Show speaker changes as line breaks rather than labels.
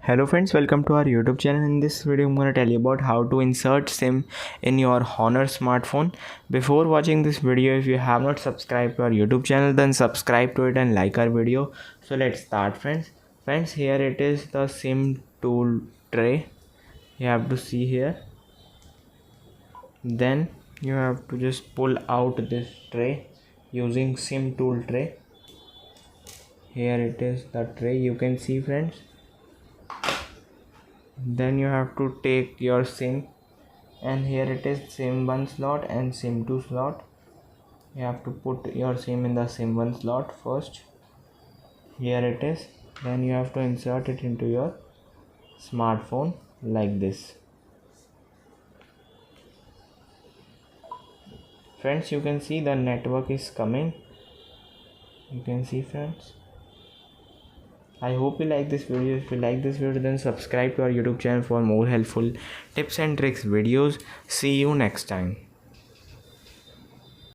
Hello friends, welcome to our YouTube channel. In this video I'm going to tell you about how to insert SIM in your Honor smartphone. Before watching this video, if you have not subscribed to our YouTube channel, then subscribe to it and like our video. So let's start friends. Friends, here it is, the SIM tool tray. You have to see here. Then you have to just pull out this tray using SIM tool tray. Here it is, the tray, you can see friends. Then you have to take your SIM, and here it is, SIM 1 slot and SIM 2 slot. You have to put your SIM in the SIM 1 slot first. Here it is. Then you have to insert it into your smartphone like this. Friends, you can see the network is coming. You can see friends. I hope you like this video. If you like this video, then subscribe to our YouTube channel for more helpful tips and tricks videos. See you next time.